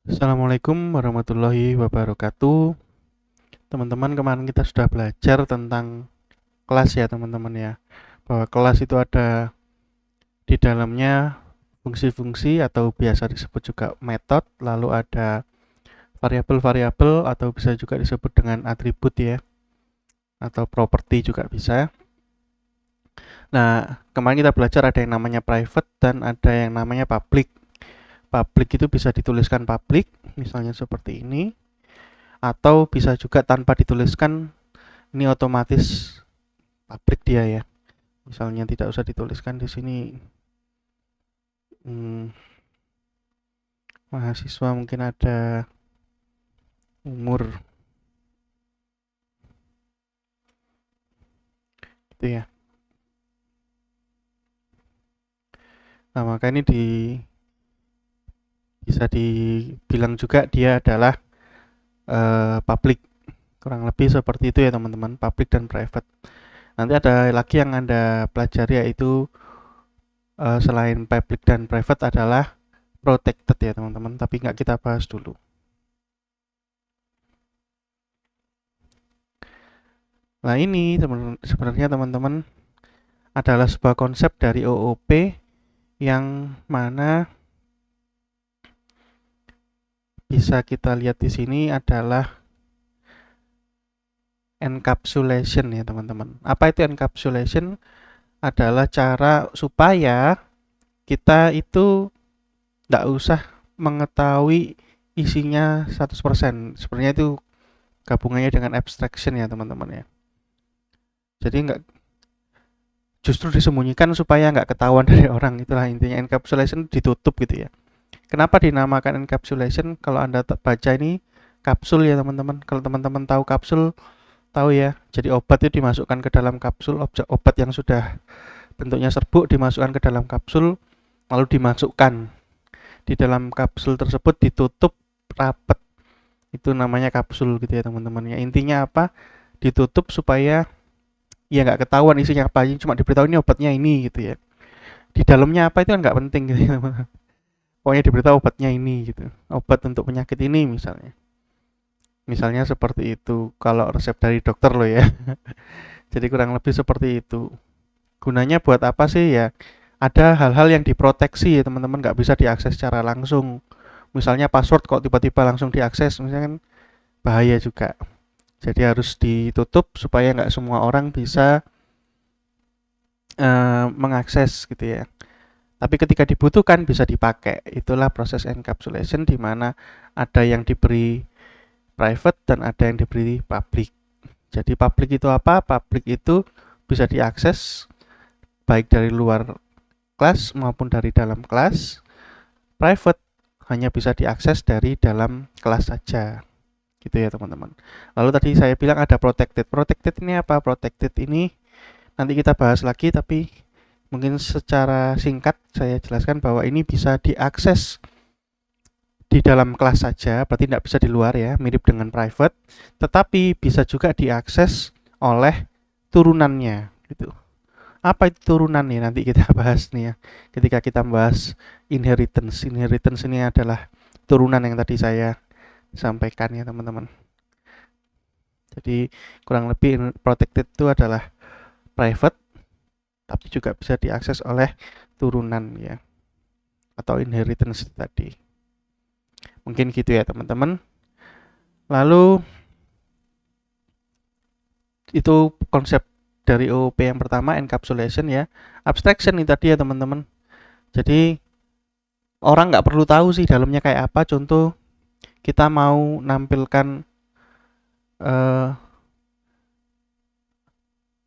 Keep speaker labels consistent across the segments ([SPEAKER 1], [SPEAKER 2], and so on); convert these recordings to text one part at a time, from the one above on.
[SPEAKER 1] Assalamualaikum warahmatullahi wabarakatuh. Teman-teman, kemarin kita sudah belajar tentang kelas ya teman-teman ya. Bahwa kelas itu ada di dalamnya fungsi-fungsi atau biasa disebut juga metode, lalu ada variabel-variabel atau bisa juga disebut dengan atribut ya, atau properti juga bisa. Nah, kemarin kita belajar ada yang namanya private dan ada yang namanya public. Public itu bisa dituliskan public, misalnya seperti ini, atau bisa juga tanpa dituliskan, ini otomatis public dia ya. Misalnya tidak usah dituliskan di sini hmm, mahasiswa mungkin ada umur gitu ya. Nah, maka ini bisa dibilang juga dia adalah public. Kurang lebih seperti itu ya teman-teman, public dan private. Nanti ada lagi yang Anda pelajari yaitu selain public dan private adalah protected ya teman-teman, tapi nggak kita bahas dulu. Nah ini sebenarnya teman-teman adalah sebuah konsep dari OOP yang mana bisa kita lihat di sini adalah encapsulation ya teman-teman. Apa itu encapsulation? Adalah cara supaya kita itu tidak usah mengetahui isinya 100%. Sebenarnya itu gabungannya dengan abstraction ya teman-teman ya. Jadi nggak, justru disembunyikan supaya nggak ketahuan dari orang, itulah intinya encapsulation, ditutup gitu ya. Kenapa dinamakan encapsulation? Kalau Anda baca ini kapsul ya teman-teman. Kalau teman-teman tahu kapsul, tahu ya. Jadi obat itu dimasukkan ke dalam kapsul, obat yang sudah bentuknya serbuk dimasukkan ke dalam kapsul, lalu dimasukkan di dalam kapsul tersebut, ditutup rapat. Itu namanya kapsul gitu ya teman-teman. Ya intinya apa? Ditutup supaya ya nggak ketahuan isinya apa, cuma diberitahu ini obatnya ini gitu ya. Di dalamnya apa itu kan nggak penting gitu ya teman-teman. Pokoknya diberitahu obatnya ini gitu. Obat untuk penyakit ini misalnya. Misalnya seperti itu kalau resep dari dokter loh ya. Jadi kurang lebih seperti itu. Gunanya buat apa sih ya? Ada hal-hal yang diproteksi ya teman-teman, nggak bisa diakses secara langsung. Misalnya password kok tiba-tiba langsung diakses, misalnya kan bahaya juga. Jadi harus ditutup supaya nggak semua orang bisa mengakses gitu ya. Tapi ketika dibutuhkan bisa dipakai. Itulah proses encapsulation di mana ada yang diberi private dan ada yang diberi public. Jadi public itu apa? Public itu bisa diakses baik dari luar kelas maupun dari dalam kelas. Private hanya bisa diakses dari dalam kelas saja. Gitu ya teman-teman. Lalu tadi saya bilang ada protected. Protected ini apa? Protected ini nanti kita bahas lagi, tapi mungkin secara singkat saya jelaskan bahwa ini bisa diakses di dalam kelas saja, berarti tidak bisa di luar ya, mirip dengan private, tetapi bisa juga diakses oleh turunannya gitu. Apa itu turunan nih? Nanti kita bahas nih ya. Ketika kita bahas inheritance, inheritance ini adalah turunan yang tadi saya sampaikan ya teman-teman. Jadi kurang lebih protected itu adalah private, tapi juga bisa diakses oleh turunan ya, atau inheritance tadi. Mungkin gitu ya teman-teman. Lalu itu konsep dari OOP yang pertama, encapsulation ya. Abstraction ini tadi ya teman-teman. Jadi orang nggak perlu tahu sih dalamnya kayak apa. Contoh kita mau nampilkan eh,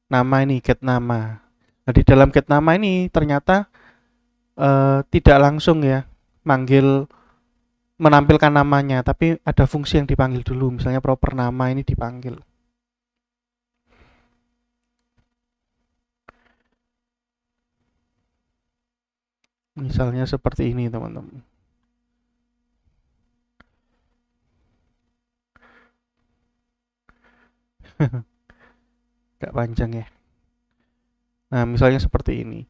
[SPEAKER 1] nama ini, get nama. Nah di dalam get nama ini ternyata tidak langsung ya manggil menampilkan namanya, tapi ada fungsi yang dipanggil dulu. Misalnya proper nama ini dipanggil. Misalnya seperti ini teman-teman. Gak panjang ya. Nah misalnya seperti ini.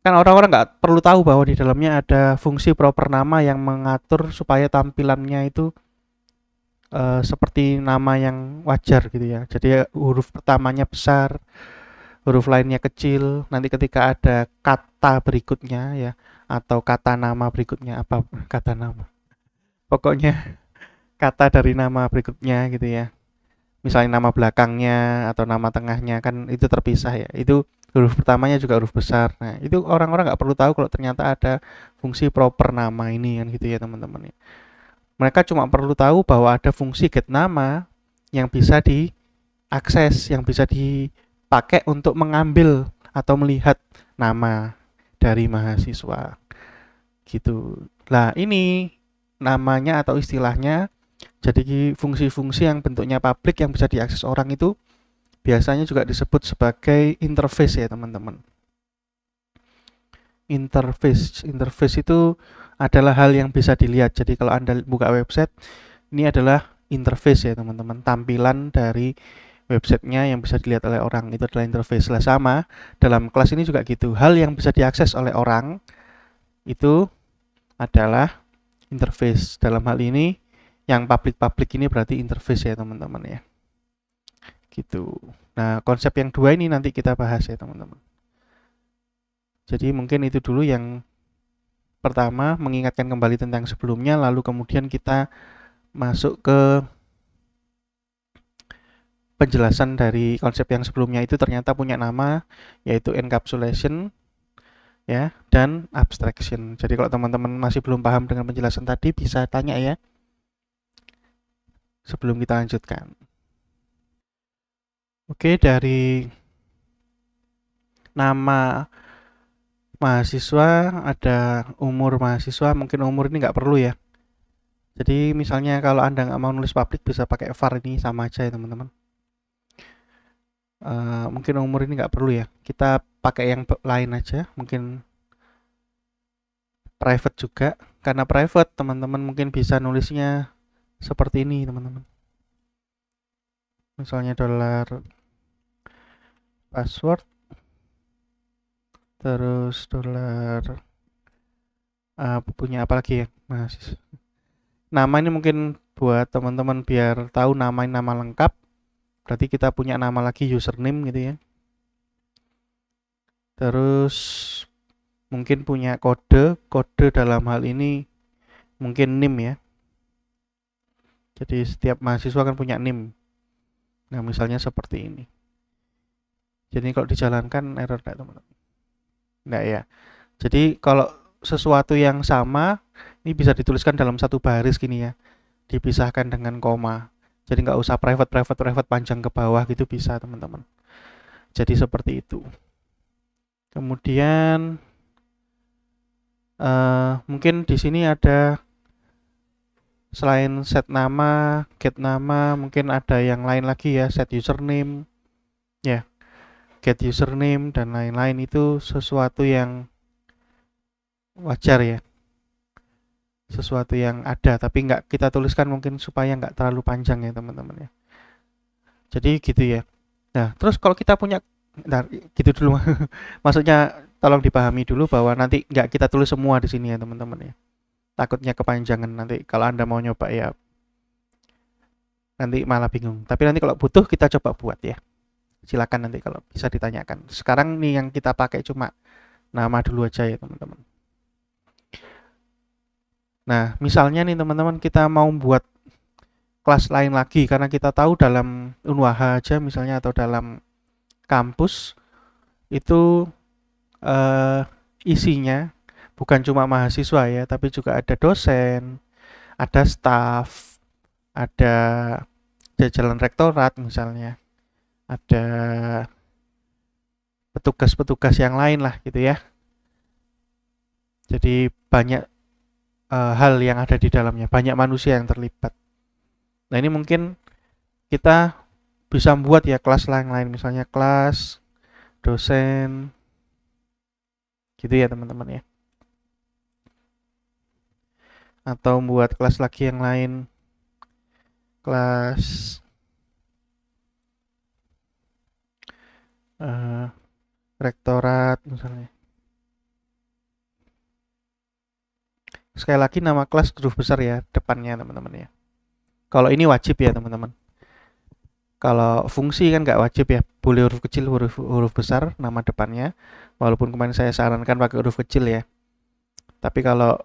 [SPEAKER 1] Kan orang-orang nggak perlu tahu bahwa di dalamnya ada fungsi proper nama yang mengatur supaya tampilannya itu seperti nama yang wajar gitu ya. Jadi huruf pertamanya besar, huruf lainnya kecil. Nanti ketika ada kata berikutnya ya, atau kata nama berikutnya, apa kata nama? Pokoknya kata dari nama berikutnya gitu ya. Misalnya nama belakangnya atau nama tengahnya kan itu terpisah ya. Itu huruf pertamanya juga huruf besar. Nah, itu orang-orang nggak perlu tahu kalau ternyata ada fungsi proper nama ini kan gitu ya teman-teman ya. Mereka cuma perlu tahu bahwa ada fungsi get nama yang bisa diakses, yang bisa dipakai untuk mengambil atau melihat nama dari mahasiswa gitu. Nah, ini namanya atau istilahnya, jadi fungsi-fungsi yang bentuknya publik yang bisa diakses orang itu biasanya juga disebut sebagai interface ya teman-teman. Interface itu adalah hal yang bisa dilihat. Jadi kalau Anda buka website, ini adalah interface ya teman-teman. Tampilan dari websitenya yang bisa dilihat oleh orang itu adalah interface. Lah sama dalam kelas ini juga gitu. Hal yang bisa diakses oleh orang itu adalah interface. Dalam hal ini yang public ini berarti interface ya teman-teman ya. Gitu. Nah, konsep yang dua ini nanti kita bahas ya teman-teman. Jadi mungkin itu dulu yang pertama, mengingatkan kembali tentang sebelumnya, lalu kemudian kita masuk ke penjelasan dari konsep yang sebelumnya itu ternyata punya nama, yaitu encapsulation ya dan abstraction. Jadi kalau teman-teman masih belum paham dengan penjelasan tadi bisa tanya ya sebelum kita lanjutkan. Oke, dari nama mahasiswa ada umur mahasiswa, mungkin umur ini nggak perlu ya. Jadi misalnya kalau Anda nggak mau nulis public bisa pakai var, ini sama aja ya teman-teman. Mungkin umur ini nggak perlu ya. Kita pakai yang lain aja, mungkin private juga. Karena private teman-teman mungkin bisa nulisnya seperti ini teman-teman. Misalnya $, password, terus $, punya apa lagi ya mahasiswa. Nama ini mungkin buat teman-teman biar tahu nama lengkap. Berarti kita punya nama lagi, username gitu ya. Terus mungkin punya kode dalam hal ini mungkin NIM ya. Jadi setiap mahasiswa kan punya NIM. Nah, misalnya seperti ini. Jadi kalau dijalankan error enggak teman-teman? Enggak ya. Jadi kalau sesuatu yang sama ini bisa dituliskan dalam satu baris gini ya. Dipisahkan dengan koma. Jadi nggak usah private panjang ke bawah gitu bisa teman-teman. Jadi seperti itu. Kemudian mungkin di sini ada selain set nama, get nama, mungkin ada yang lain lagi ya, set username, ya, get username dan lain-lain itu sesuatu yang wajar ya, sesuatu yang ada, tapi nggak kita tuliskan mungkin supaya nggak terlalu panjang ya teman-teman ya. Jadi gitu ya. Nah, terus kalau kita punya, nah gitu dulu, maksudnya tolong dipahami dulu bahwa nanti nggak kita tulis semua di sini ya teman-teman ya. Takutnya kepanjangan nanti kalau Anda mau nyoba ya nanti malah bingung. Tapi nanti kalau butuh kita coba buat ya. Silakan nanti kalau bisa ditanyakan. Sekarang nih yang kita pakai cuma nama dulu aja ya teman-teman. Nah, misalnya nih teman-teman kita mau buat kelas lain lagi karena kita tahu dalam Unwaha aja misalnya atau dalam kampus itu eh, isinya bukan cuma mahasiswa ya, tapi juga ada dosen, ada staff, ada jajaran rektorat misalnya, ada petugas-petugas yang lain lah gitu ya. Jadi banyak hal yang ada di dalamnya, banyak manusia yang terlibat. Nah ini mungkin kita bisa membuat ya kelas lain-lain, misalnya kelas dosen, gitu ya teman-teman ya. Atau membuat kelas lagi yang lain, kelas rektorat misalnya. sekali lagi nama kelas huruf besar ya depannya teman-teman ya. Kalau ini wajib ya teman-teman. Kalau fungsi kan nggak wajib ya, boleh huruf kecil, huruf besar nama depannya. Walaupun kemarin saya sarankan pakai huruf kecil ya. Tapi kalau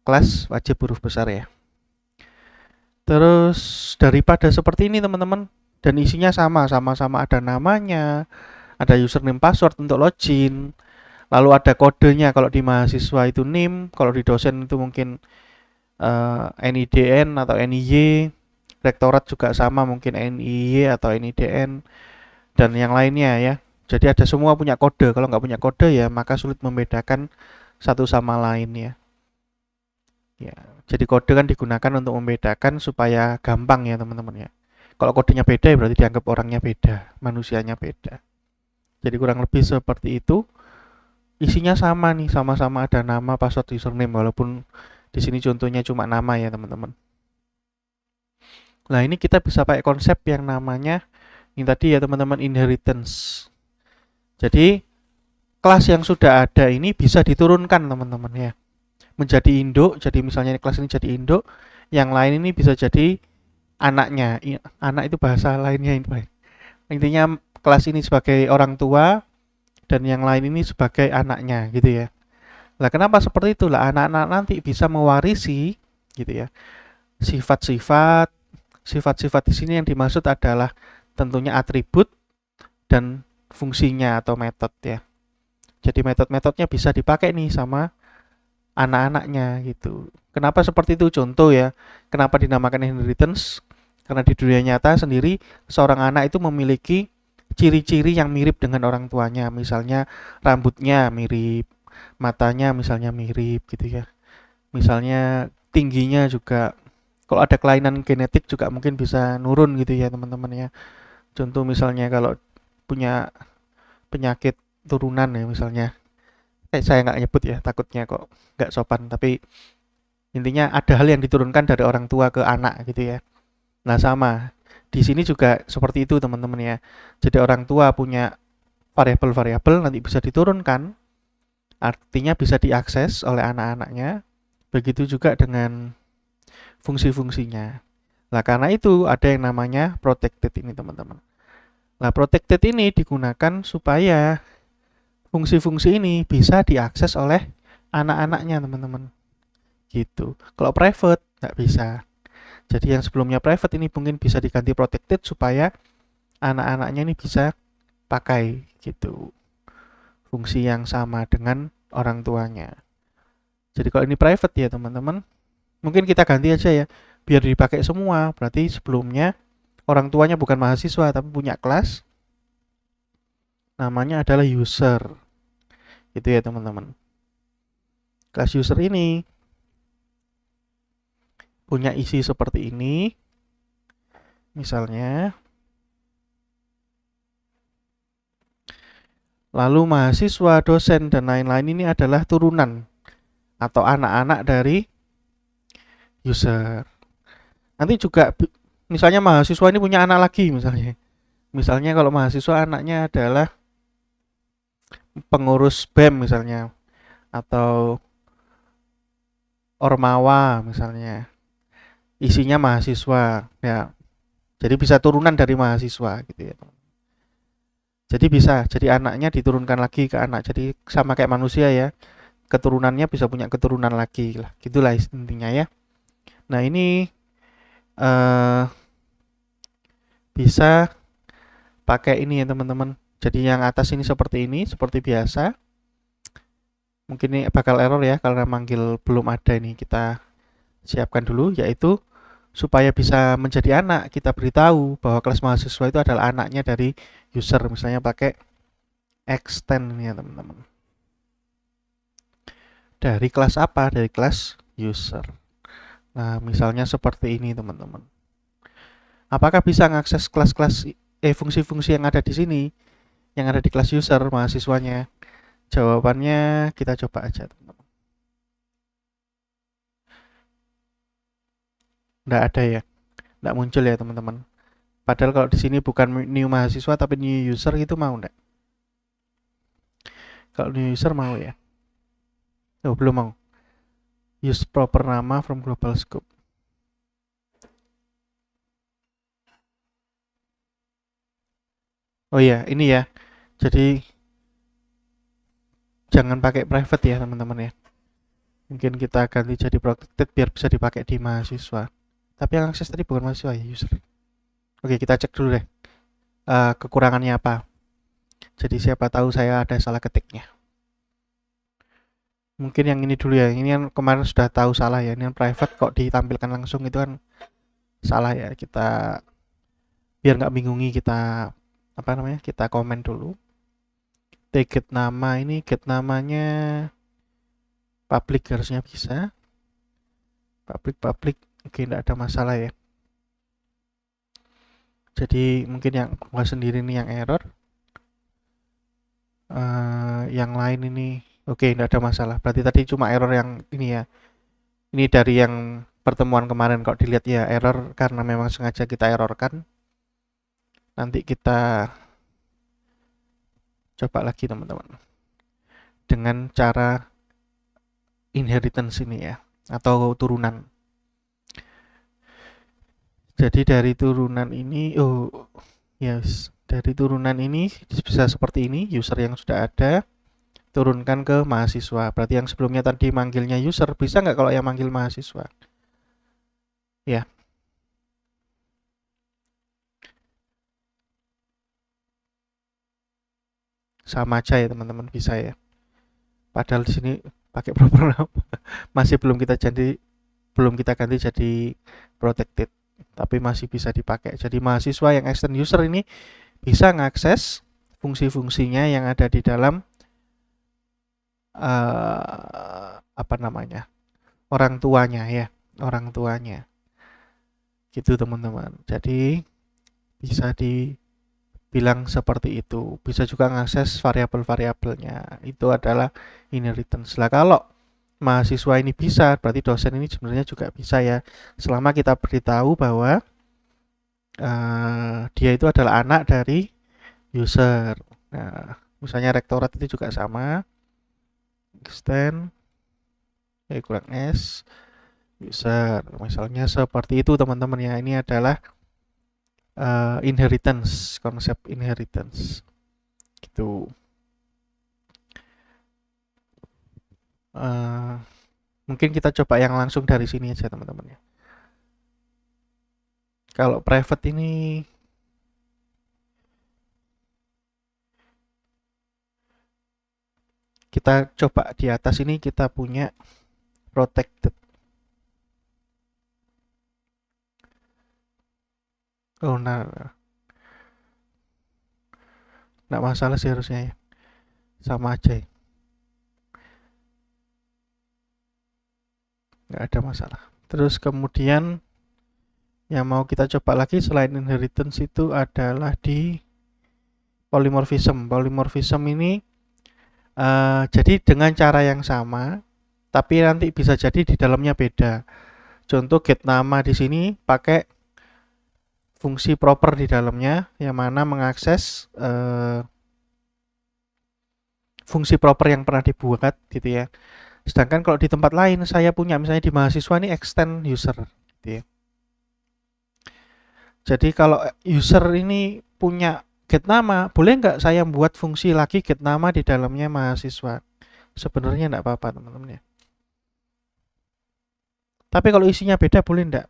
[SPEAKER 1] kelas wajib huruf besar ya. Terus daripada seperti ini teman-teman, dan isinya sama-sama ada namanya, ada username password untuk login, lalu ada kodenya. Kalau di mahasiswa itu NIM, kalau di dosen itu mungkin NIDN atau NIY, rektorat juga sama mungkin NIY atau NIDN dan yang lainnya ya. Jadi ada semua punya kode. Kalau nggak punya kode ya maka sulit membedakan satu sama lain ya. Ya, jadi kode kan digunakan untuk membedakan supaya gampang ya teman-teman ya. Kalau kodenya beda ya berarti dianggap orangnya beda, manusianya beda. Jadi kurang lebih seperti itu. Isinya sama nih, sama-sama ada nama, password, username, walaupun di sini contohnya cuma nama ya teman-teman. Nah ini kita bisa pakai konsep yang namanya ini tadi ya teman-teman, inheritance. Jadi kelas yang sudah ada ini bisa diturunkan teman-teman ya, menjadi induk. Jadi misalnya kelas ini jadi induk, yang lain ini bisa jadi anaknya. Anak itu bahasa lainnya ini. Intinya kelas ini sebagai orang tua dan yang lain ini sebagai anaknya gitu ya. Lah kenapa seperti itu? Lah anak-anak nanti bisa mewarisi gitu ya. Sifat-sifat di sini yang dimaksud adalah tentunya atribut dan fungsinya atau metode ya. Jadi metode-metodenya bisa dipakai nih sama anak-anaknya gitu. Kenapa seperti itu? Contoh ya, kenapa dinamakan inheritance? Karena di dunia nyata sendiri seorang anak itu memiliki ciri-ciri yang mirip dengan orang tuanya. Misalnya rambutnya mirip, matanya misalnya mirip gitu ya. Misalnya tingginya juga, kalau ada kelainan genetik juga mungkin bisa nurun gitu ya teman-teman ya. Contoh misalnya kalau punya penyakit turunan ya misalnya, saya nggak nyebut ya takutnya kok nggak sopan, tapi intinya ada hal yang diturunkan dari orang tua ke anak gitu ya. Nah sama di sini juga seperti itu teman-teman ya. Jadi orang tua punya variabel-variabel nanti bisa diturunkan, artinya bisa diakses oleh anak-anaknya. Begitu juga dengan fungsi-fungsinya. Nah karena itu ada yang namanya protected ini teman-teman. Nah protected ini digunakan supaya fungsi-fungsi ini bisa diakses oleh anak-anaknya teman-teman. Gitu. Kalau private nggak bisa. Jadi yang sebelumnya private ini mungkin bisa diganti protected supaya anak-anaknya ini bisa pakai gitu. Fungsi yang sama dengan orang tuanya. Jadi kalau ini private ya teman-teman, mungkin kita ganti aja ya, biar dipakai semua. Berarti sebelumnya orang tuanya bukan mahasiswa tapi punya kelas, namanya adalah user. Itu ya teman-teman. Kelas user ini punya isi seperti ini. Misalnya, lalu mahasiswa, dosen, dan lain-lain ini adalah turunan atau anak-anak dari user. Nanti juga misalnya mahasiswa ini punya anak lagi misalnya. Misalnya kalau mahasiswa anaknya adalah pengurus BEM misalnya, atau ormawa misalnya. Isinya mahasiswa ya. Jadi bisa turunan dari mahasiswa gitu ya. Jadi bisa, jadi anaknya diturunkan lagi ke anak. Jadi sama kayak manusia ya. Keturunannya bisa punya keturunan lagi lah. Gitulah intinya ya. Nah, ini bisa pakai ini ya teman-teman. Jadi yang atas ini seperti biasa. Mungkin ini bakal error ya karena manggil belum ada, ini kita siapkan dulu, yaitu supaya bisa menjadi anak kita beritahu bahwa kelas mahasiswa itu adalah anaknya dari user, misalnya pakai extend ini ya teman-teman. Dari kelas apa? Dari kelas user. Nah misalnya seperti ini teman-teman. Apakah bisa mengakses kelas-kelas fungsi-fungsi yang ada di sini, yang ada di kelas user mahasiswanya? Jawabannya kita coba aja teman-teman. Nggak ada ya, nggak muncul ya teman-teman. Padahal kalau di sini bukan new mahasiswa tapi new user, itu mau nggak? Kalau new user mau ya? Oh belum mau. Use proper nama from global scope. Oh iya, ini ya. Jadi jangan pakai private ya teman-teman ya. Mungkin kita ganti jadi protected biar bisa dipakai di mahasiswa. Tapi yang akses tadi bukan mahasiswa ya, user. Oke, kita cek dulu deh kekurangannya apa. Jadi siapa tahu saya ada salah ketiknya. Mungkin yang ini dulu ya. Ini kan kemarin sudah tahu salah ya. Ini yang private kok ditampilkan langsung itu kan salah ya. Kita biar nggak bingungi kita apa namanya? Kita komen dulu. Get nama ini get namanya public harusnya bisa. Public oke, tidak ada masalah ya. Jadi mungkin yang gua sendiri nih yang error. Yang lain ini oke, tidak ada masalah. Berarti tadi cuma error yang ini ya. Ini dari yang pertemuan kemarin kok dilihat ya error karena memang sengaja kita errorkan. Nanti kita coba lagi teman-teman. Dengan cara inheritance ini ya atau turunan. Jadi dari turunan ini yes, dari turunan ini bisa seperti ini, user yang sudah ada turunkan ke mahasiswa. Berarti yang sebelumnya tadi manggilnya user, bisa nggak kalau yang manggil mahasiswa? Ya. Sama aja ya teman-teman, bisa ya. Padahal di sini pakai proper nama. Masih belum kita ganti jadi protected, tapi masih bisa dipakai. Jadi mahasiswa yang extend user ini bisa mengakses fungsi-fungsinya yang ada di dalam apa namanya? Orang tuanya ya, orang tuanya. Gitu teman-teman. Jadi bisa dibilang seperti itu. Bisa juga mengakses variabel-variabelnya. Itu adalah inheritance. Lah kalau mahasiswa ini bisa, berarti dosen ini sebenarnya juga bisa ya. Selama kita beritahu bahwa dia itu adalah anak dari user. Nah, misalnya rektorat itu juga sama. Extend kurang S user. Misalnya seperti itu teman-teman ya. Ini adalah inheritance, konsep inheritance. Gitu. Mungkin kita coba yang langsung dari sini aja teman-teman ya. Kalau private ini kita coba di atas ini kita punya protected. Oh nah, nggak masalah sih harusnya ya, sama aja ya. Nggak ada masalah. Terus kemudian yang mau kita coba lagi selain inheritance itu adalah di polymorphism. Polymorphism ini jadi dengan cara yang sama, tapi nanti bisa jadi di dalamnya beda. Contoh get nama di sini pakai fungsi proper di dalamnya, yang mana mengakses fungsi proper yang pernah dibuat gitu ya. Sedangkan kalau di tempat lain saya punya misalnya di mahasiswa ini extend user gitu ya. Jadi kalau user ini punya get nama, boleh nggak saya buat fungsi lagi get nama di dalamnya mahasiswa? Sebenarnya nggak apa-apa teman-teman ya. Tapi kalau isinya beda boleh nggak?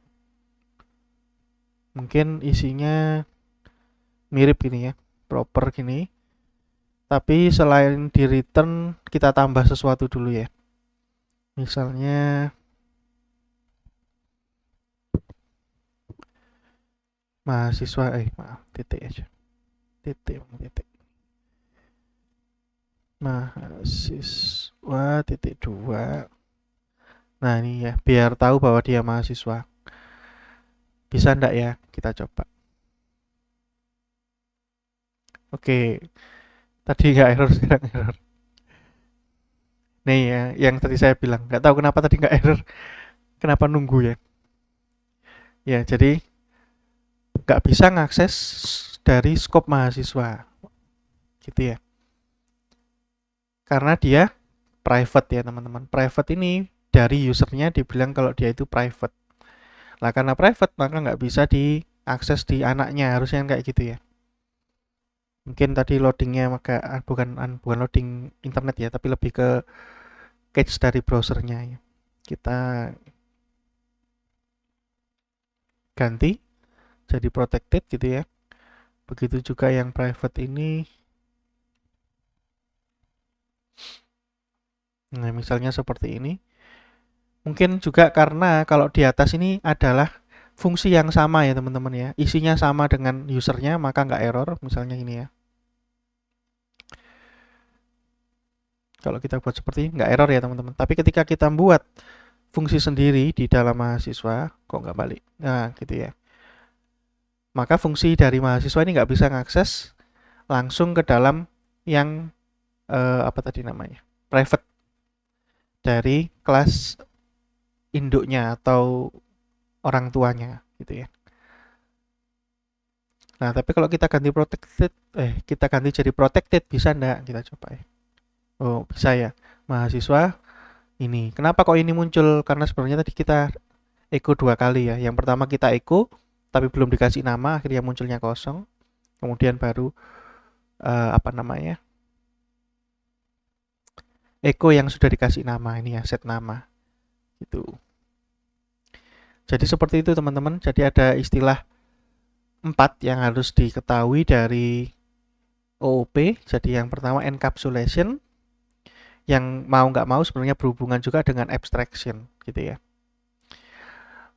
[SPEAKER 1] Mungkin isinya mirip gini ya, proper gini. Tapi selain di return kita tambah sesuatu dulu ya. Misalnya mahasiswa maaf titik aja. Titik mahasiswa titik 2. Nah ini ya biar tahu bahwa dia mahasiswa. Bisa ndak ya? Kita coba. Oke, tadi nggak error, sekarang error. Nih ya, yang tadi saya bilang nggak tahu kenapa tadi nggak error. Kenapa nunggu ya? Ya jadi nggak bisa ngakses dari scope mahasiswa, gitu ya. Karena dia private ya teman-teman. Private ini dari usernya dibilang kalau dia itu private. Lah karena private maka nggak bisa diakses di anaknya, harusnya kayak gitu ya. Mungkin tadi loadingnya maka bukan loading internet ya, tapi lebih ke cache dari browsernya ya. Kita ganti jadi protected gitu ya. Begitu juga yang private ini. Nah, misalnya seperti ini. Mungkin juga karena kalau di atas ini adalah fungsi yang sama ya teman-teman ya. Isinya sama dengan usernya maka nggak error. Misalnya ini ya. Kalau kita buat seperti ini nggak error ya teman-teman. Tapi ketika kita buat fungsi sendiri di dalam mahasiswa, kok nggak balik? Nah gitu ya. Maka fungsi dari mahasiswa ini nggak bisa mengakses langsung ke dalam yang apa tadi namanya? Private dari kelas induknya atau orang tuanya gitu ya. Nah, tapi kalau kita ganti kita ganti jadi protected bisa enggak? Kita coba ya. Oh, bisa ya. Mahasiswa ini. Kenapa kok ini muncul? Karena sebenarnya tadi kita echo 2 kali ya. Yang pertama kita echo tapi belum dikasih nama, akhirnya munculnya kosong. Kemudian baru apa namanya? Echo yang sudah dikasih nama ini ya, set nama. Gitu. Jadi seperti itu teman-teman. Jadi ada istilah 4 yang harus diketahui dari OOP. Jadi yang pertama encapsulation, yang mau nggak mau sebenarnya berhubungan juga dengan abstraction gitu ya.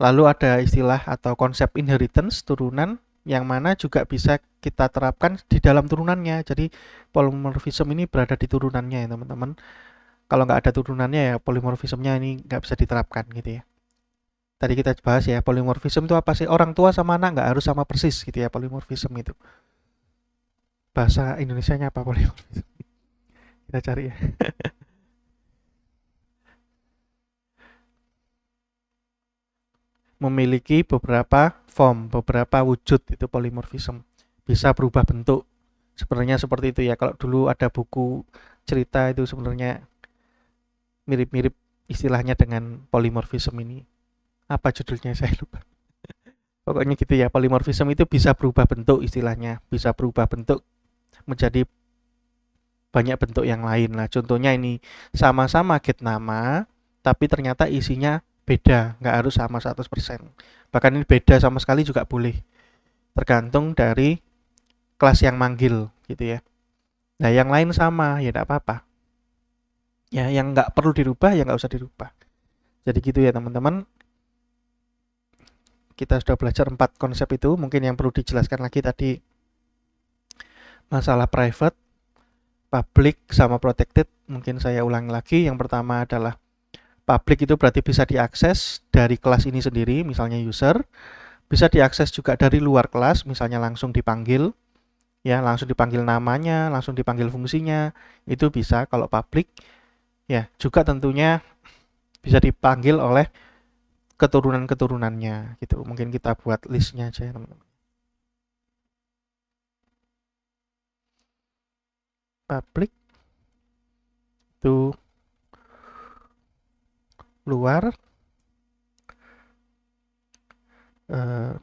[SPEAKER 1] Lalu ada istilah atau konsep inheritance, turunan, yang mana juga bisa kita terapkan di dalam turunannya. Jadi polymorphism ini berada di turunannya ya teman-teman. Kalau nggak ada turunannya ya polymorphismnya ini nggak bisa diterapkan gitu ya. Tadi kita bahas ya, polymorphism itu apa sih? Orang tua sama anak nggak harus sama persis gitu ya, polymorphism itu. Bahasa Indonesianya apa polymorphism? Kita cari ya. Memiliki beberapa form, beberapa wujud itu polymorphism. Bisa berubah bentuk. Sebenarnya seperti itu ya. Kalau dulu ada buku cerita itu sebenarnya mirip-mirip istilahnya dengan polymorphism ini. Apa judulnya saya lupa. Pokoknya gitu ya, polymorphism itu bisa berubah bentuk istilahnya, bisa berubah bentuk menjadi banyak bentuk yang lain. Nah, contohnya ini sama-sama get nama, tapi ternyata isinya beda, nggak harus sama 100%. Bahkan ini beda sama sekali juga boleh. Tergantung dari kelas yang manggil gitu ya. Nah, yang lain sama, ya tidak apa-apa. Ya, yang nggak perlu dirubah, ya nggak usah dirubah. Jadi gitu ya teman-teman. Kita sudah belajar 4 konsep itu. Mungkin yang perlu dijelaskan lagi tadi masalah private, public, sama protected. Mungkin saya ulangi lagi. Yang pertama adalah public itu berarti bisa diakses dari kelas ini sendiri, misalnya user. Bisa diakses juga dari luar kelas, misalnya langsung dipanggil. Ya, langsung dipanggil namanya, langsung dipanggil fungsinya. Itu bisa kalau public. Ya, juga tentunya bisa dipanggil oleh keturunan-keturunannya gitu. Mungkin kita buat listnya aja ya teman-teman. Public itu luar, eh,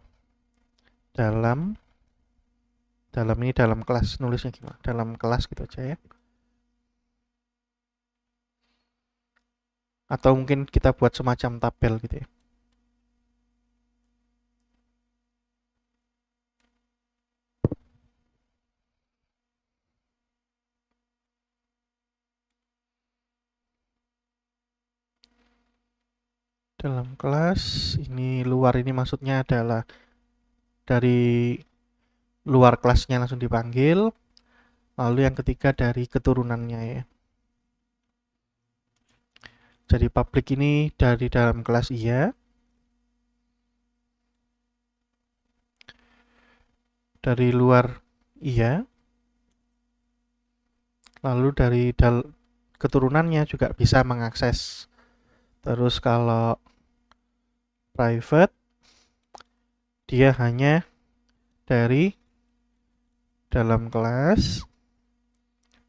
[SPEAKER 1] dalam ini dalam kelas, nulisnya gimana? Dalam kelas gitu aja ya. Atau mungkin kita buat semacam tabel gitu ya. Dalam kelas, ini luar ini maksudnya adalah dari luar kelasnya langsung dipanggil. Lalu yang ketiga dari keturunannya ya. Jadi public ini dari dalam kelas iya. Dari luar iya. Lalu dari keturunannya juga bisa mengakses. Terus kalau private, dia hanya dari dalam kelas.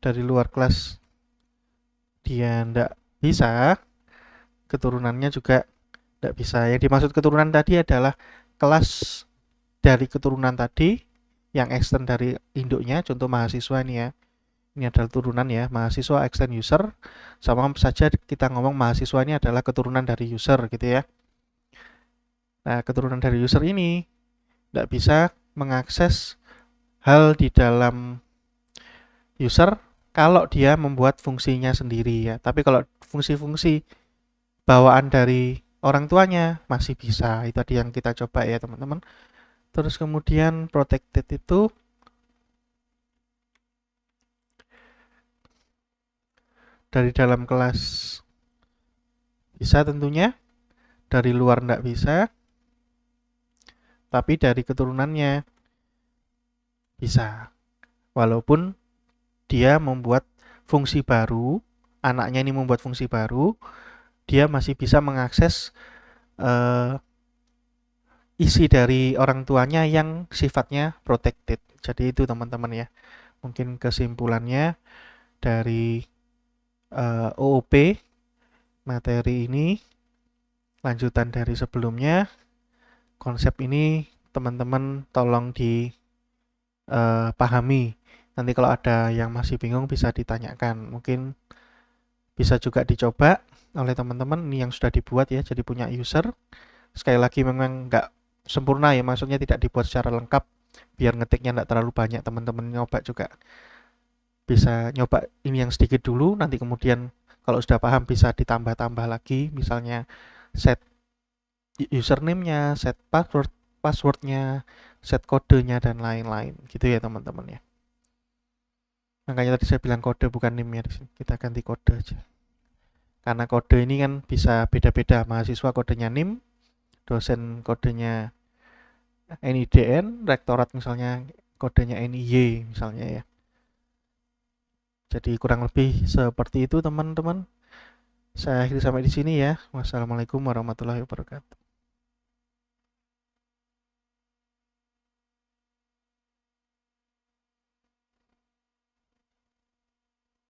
[SPEAKER 1] Dari luar kelas dia tidak bisa, keturunannya juga tidak bisa. Yang dimaksud keturunan tadi adalah kelas dari keturunan tadi yang extend dari induknya, contoh mahasiswa ini ya. Ini adalah turunan ya, mahasiswa extend user, sama saja kita ngomong mahasiswa ini adalah keturunan dari user gitu ya. Nah, keturunan dari user ini tidak bisa mengakses hal di dalam user kalau dia membuat fungsinya sendiri ya. Tapi kalau fungsi-fungsi bawaan dari orang tuanya masih bisa. Itu tadi yang kita coba ya teman-teman. Terus kemudian protected itu dari dalam kelas bisa tentunya, dari luar tidak bisa, tapi dari keturunannya bisa. Walaupun dia membuat fungsi baru, anaknya ini membuat fungsi baru, dia masih bisa mengakses isi dari orang tuanya yang sifatnya protected. Jadi itu teman-teman ya. Mungkin kesimpulannya dari OOP materi ini, lanjutan dari sebelumnya, konsep ini teman-teman tolong dipahami. Nanti kalau ada yang masih bingung bisa ditanyakan. Mungkin bisa juga dicoba oleh teman-teman ini yang sudah dibuat ya, jadi punya user. Sekali lagi memang nggak sempurna ya, maksudnya tidak dibuat secara lengkap biar ngetiknya nggak terlalu banyak. Teman-teman nyoba juga bisa nyoba ini yang sedikit dulu, nanti kemudian kalau sudah paham bisa ditambah-tambah lagi, misalnya set username-nya, set passwordnya, set kodenya dan lain-lain gitu ya teman-teman ya. Makanya tadi saya bilang kode bukan name ya, kita ganti kode aja. Karena kode ini kan bisa beda-beda, mahasiswa kodenya NIM, dosen kodenya NIDN, rektorat misalnya kodenya NIY misalnya ya. Jadi kurang lebih seperti itu teman-teman. Saya akhiri sampai di sini ya. Wassalamualaikum warahmatullahi wabarakatuh.